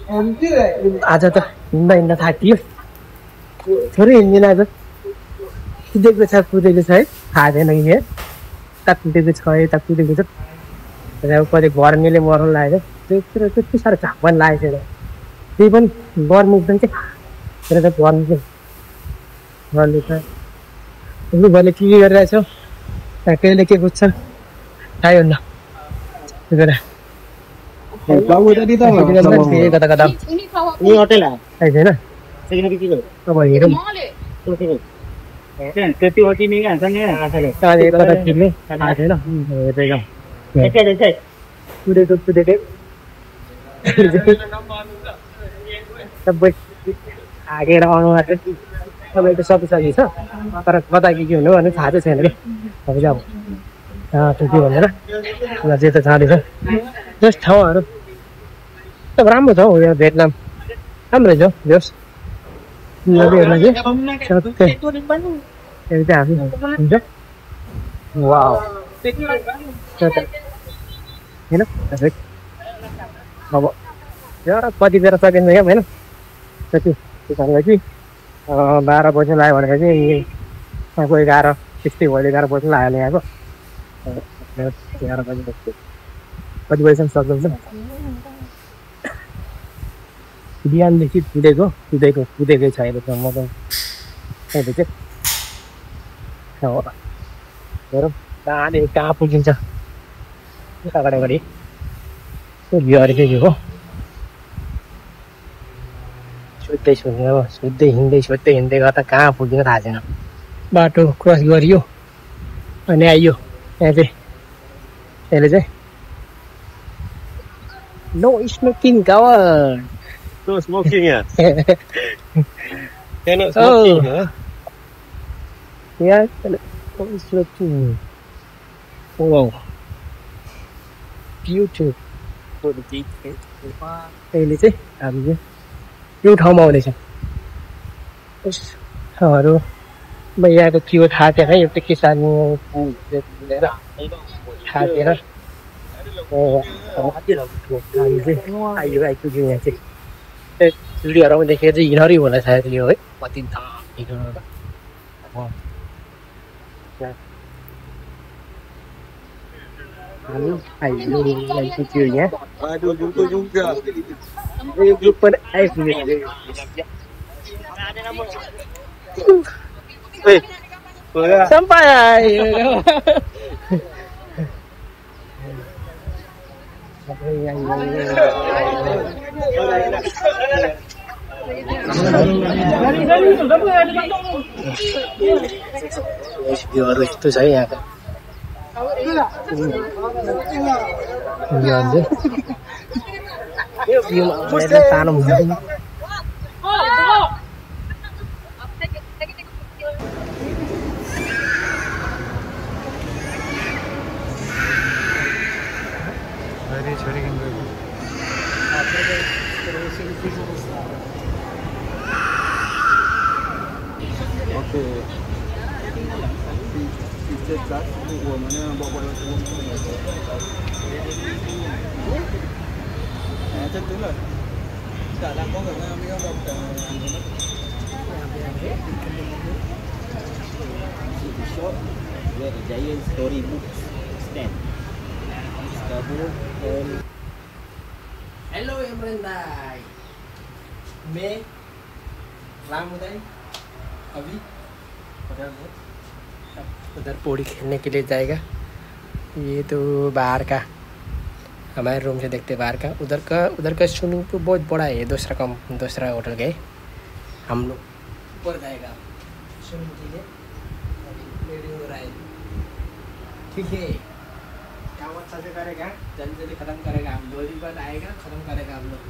आज त हिँड्दा थाकियो थोरै हिँड्दिनँ आज कुदेको छ है थाहा छैन कि यता कुदेको छ यता कुदेको छ कहिले गर्मीले मर्नु लागेको त्यत्रो त्यति साह्रो झाप पनि लागेको छैन त्यही पनि गर्मी एकदम चाहिँ तर त गर्मी चाहिँ गर्नु छ भले के गरिरहेछौ कहिले के बुझ्छन् थाहै हुन्न कता कता अब हेरौँ त्यति हो कि नि हाल्छन् कुदेको सबै हागेर आउनु तपाईँको सबै सही छ तर कता के हुनु भने थाहा चाहिँ छैन कि तपाईँ अब त्यति भनेर जे त छँदैछ जस ठाउँहरू अब राम्रो छ हौ यहाँ भियतनाम राम्रो छ जस नदीहरूमा चाहिँ हामी हुन्छ वाउ होइन अब यहाँ कति बेर सकिन्छ क्या होइन त्यति त्यसलाई कि 12 बजी लाग्यो भनेर चाहिँ कोही 11:60 भोलि 11 बजी लाग्यो ल्याएको 11 बजी कति बजीसम्म सक्नुहुन्छ बिहानदेखि कुदेकै छ अहिलेसम्म म अहिले चाहिँ हेरौँ कहाँ पुगिन्छ अगाडि त्यो भ्यूहरू चाहिँ हो सोध्दै हिँड्दै गर्दा कहाँ पुग्यो थाहा छैन बाटो क्रस गरियो अनि आइयो यहाँ चाहिँ यसले चाहिँ no smoking cover No smoking, yeah. Cannot Oh. smoking, huh? Yeah, no smoking. Wow. Beautiful. अहिले चाहिँ हामी चाहिँ यो ठाउँमा आउँदैछ म यहाँको के हो थाहा थिएन एउटा किसान थाहा थिएन आइपुग्यो यहाँ चाहिँ सिलगढीहरूमा देखेर चाहिँ हिँडरै होला सायद यो है कति आइपुग्यो यहाँ ग्रुप पनि आइपुग्यो सम्पाय यस्तो छ है यहाँको यो भ्यूमा तानो हुँदैन हेलो इमरान भाई मैं रामुदाई अभी उधर पौड़ी खेलने के लिए जाएगा ये तो बाहर का हमारे रूम से देखते बाहर का उधर का स्विमिंग पूल बहुत बड़ा है दूसरा होटल गए हम लोग ऊपर जाएगा स्विमिंग के लिए हो रहा है ठीक है काम अच्छा से करेगा जल्दी जल्दी ख़त्म करेगा हम 2 दिन बाद आएगा ख़त्म करेगा हम लोग